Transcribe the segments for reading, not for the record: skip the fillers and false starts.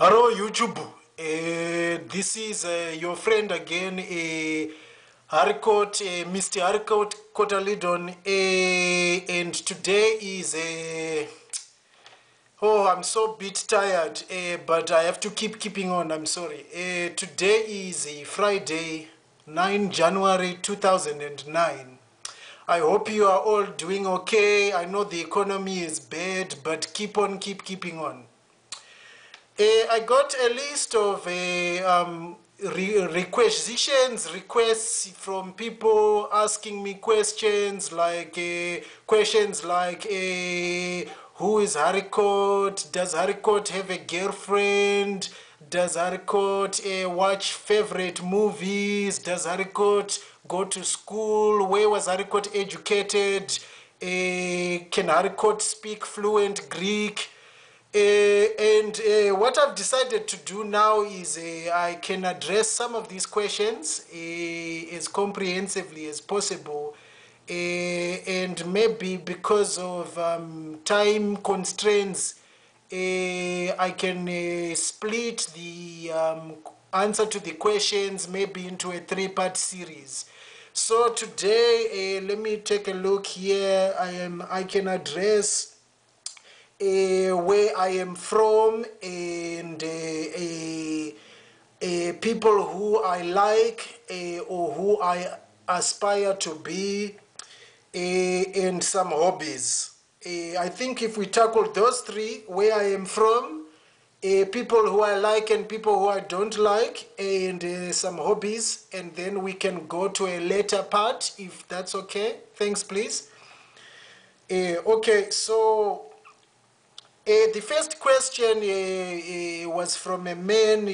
Hello YouTube, this is your friend again, Haricot, Mr. Haricot Cotyledon, and today is oh, I'm so bit tired, but I have to keeping on. I'm sorry. Today is Friday, 9 January 2009. I hope you are all doing okay. I know the economy is bad, but keeping on. I got a list of requests from people asking me questions like who is Haricot? Does Haricot have a girlfriend? Does Haricot watch favorite movies? Does Haricot go to school? Where was Haricot educated? Can Haricot speak fluent Greek? What I've decided to do now is I can address some of these questions as comprehensively as possible. And maybe because of time constraints, I can split the answer to the questions maybe into a three-part series. So today, let me take a look here. I can address where I am from and people who I like or who I aspire to be, and some hobbies. I think if we tackle those three, where I am from, people who I like and people who I don't like, and some hobbies, and then we can go to a later part if that's okay. Thanks, please. Okay, so the first question was from a man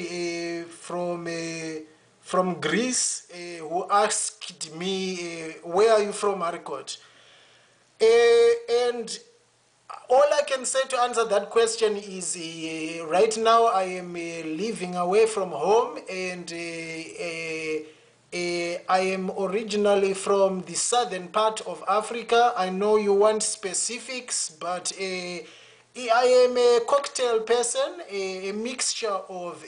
from Greece who asked me, where are you from, Haricot? And all I can say to answer that question is right now I am living away from home, and I am originally from the southern part of Africa. I know you want specifics, but I am a cocktail person, a mixture of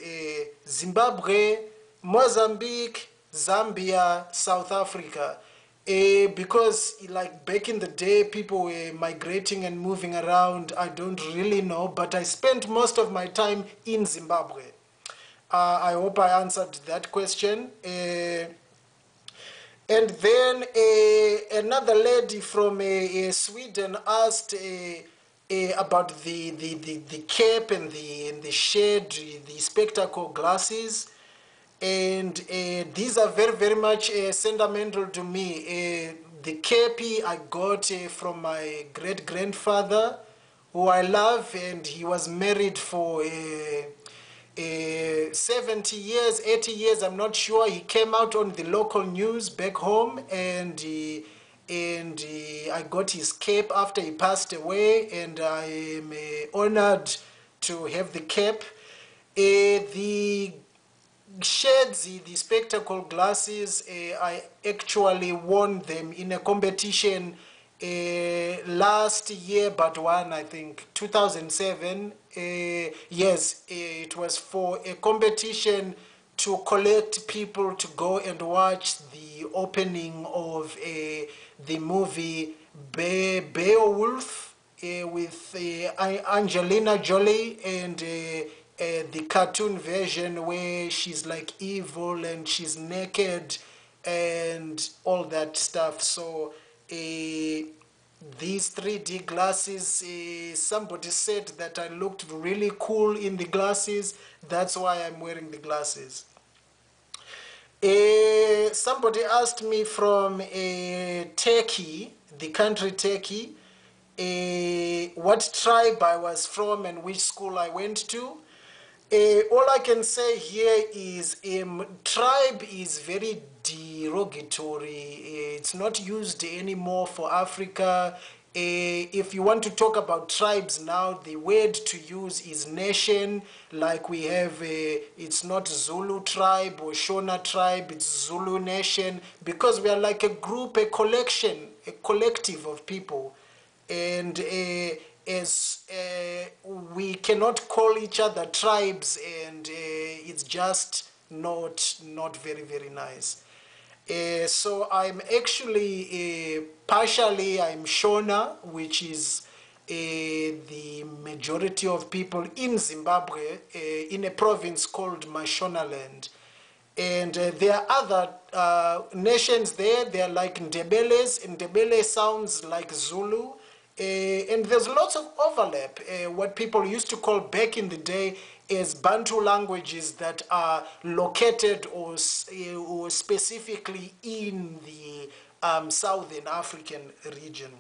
Zimbabwe, Mozambique, Zambia, South Africa. Because like back in the day, people were migrating and moving around. I don't really know, but I spent most of my time in Zimbabwe. I hope I answered that question. And then another lady from Sweden asked about the cape and the shade, the spectacle glasses. And these are very much sentimental to me. The cape I got from my great-grandfather, who I love, and he was married for 70 years, 80 years, I'm not sure. He came out on the local news back home, and I got his cape after he passed away, and I am honored to have the cape. The shades, the spectacle glasses, I actually won them in a competition last year, but one, I think 2007. Yes, it was for a competition to collect people to go and watch the opening of the movie Beowulf with Angelina Jolie, and the cartoon version where she's like evil and she's naked and all that stuff. So these 3D glasses, somebody said that I looked really cool in the glasses. That's why I'm wearing the glasses. Somebody asked me from Turkey, the country Turkey, what tribe I was from and which school I went to. All I can say here is tribe is very derogatory. It's not used anymore for Africa. If you want to talk about tribes now, the word to use is nation. Like we have, it's not Zulu tribe or Shona tribe, it's Zulu nation, because we are like a group, a collection, a collective of people. And as we cannot call each other tribes, and it's just not very, very nice. So I'm actually partially I'm Shona, which is the majority of people in Zimbabwe, in a province called Mashonaland. And there are other nations there. They are like Ndebeles. Ndebele sounds like Zulu. And there's lots of overlap. What people used to call back in the day as Bantu languages that are located or specifically in the Southern African region.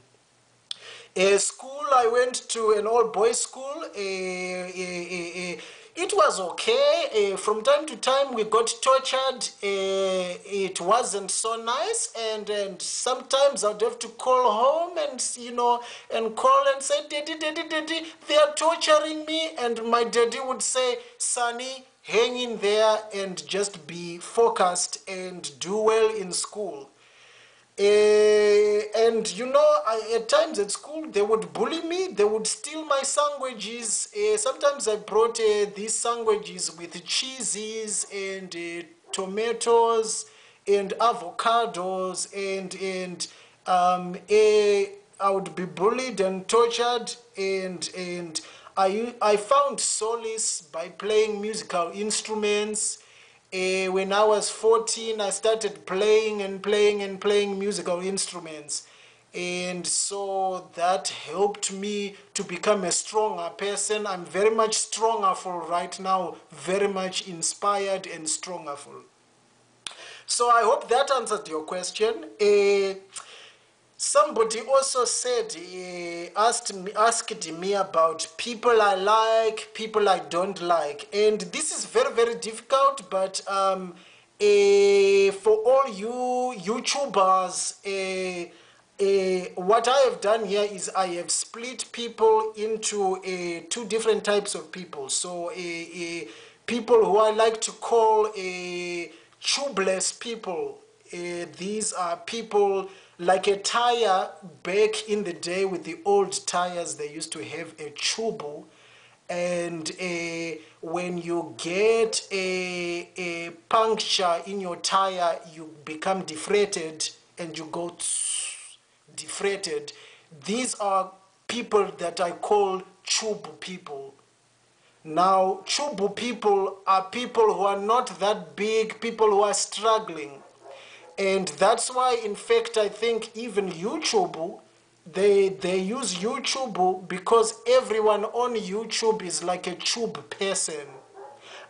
School, I went to an all-boys school. It was okay. From time to time, we got tortured. It wasn't so nice, and sometimes I'd have to call home and and call and say, "Daddy, daddy, daddy, they are torturing me." And my daddy would say, "Sonny, hang in there and just be focused and do well in school." And at times at school, they would bully me, they would steal my sandwiches. Sometimes I brought these sandwiches with cheeses and tomatoes and avocados, and I would be bullied and tortured, and I found solace by playing musical instruments. When I was 14, I started playing and playing and playing musical instruments. And so that helped me to become a stronger person. I'm very much stronger for right now, very much inspired and stronger for. So I hope that answered your question. Somebody also said, asked me about people I like, people I don't like. And this is very, very difficult, but for all you YouTubers, what I have done here is I have split people into two different types of people. So people who I like to call tubeless people. These are people like a tire. Back in the day with the old tires, they used to have a tube, and when you get a puncture in your tire, you become deflated and you go deflated. These are people that I call tube people. Now, tube people are people who are not that big, people who are struggling. And that's why, in fact, I think even YouTube, they use YouTube because everyone on YouTube is like a tube person.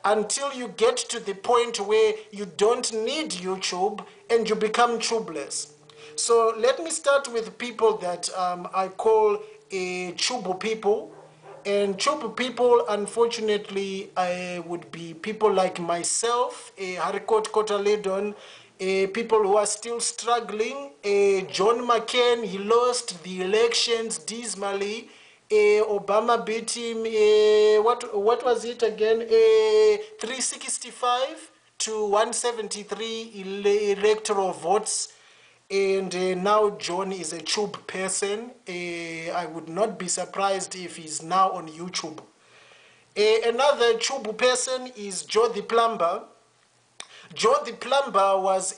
Until you get to the point where you don't need YouTube and you become tubeless. So let me start with people that I call tube people. And tube people, unfortunately, would be people like myself, Haricot Cotyledon, people who are still struggling. John McCain, he lost the elections dismally. Obama beat him, what was it again? 365 to 173 electoral votes. And now John is a tube person. I would not be surprised if he's now on YouTube. Another tube person is Joe the Plumber. Joe the Plumber was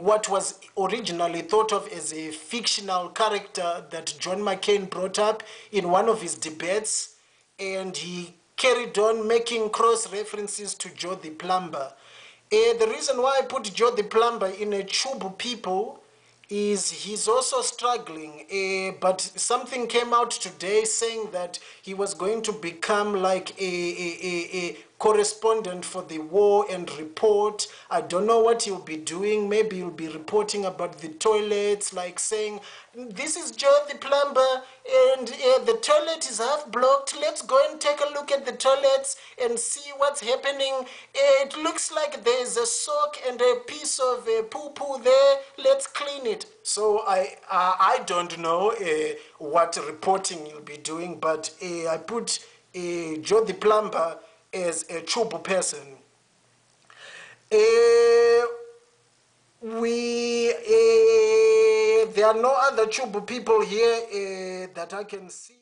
what was originally thought of as a fictional character that John McCain brought up in one of his debates, and he carried on making cross references to Joe the Plumber. The reason why I put Joe the Plumber in a tube people is he's also struggling, but something came out today saying that he was going to become like a correspondent for the War and Report. I don't know what he'll be doing. Maybe he'll be reporting about the toilets, like saying, "This is Joe the Plumber, and the toilet is half blocked. Let's go and take a look at the toilets and see what's happening. It looks like there's a sock and a piece of poo-poo there. Let's clean it." So I don't know what reporting he'll be doing, but I put Joe the Plumber as a tube person. There are no other tube people here. that I can see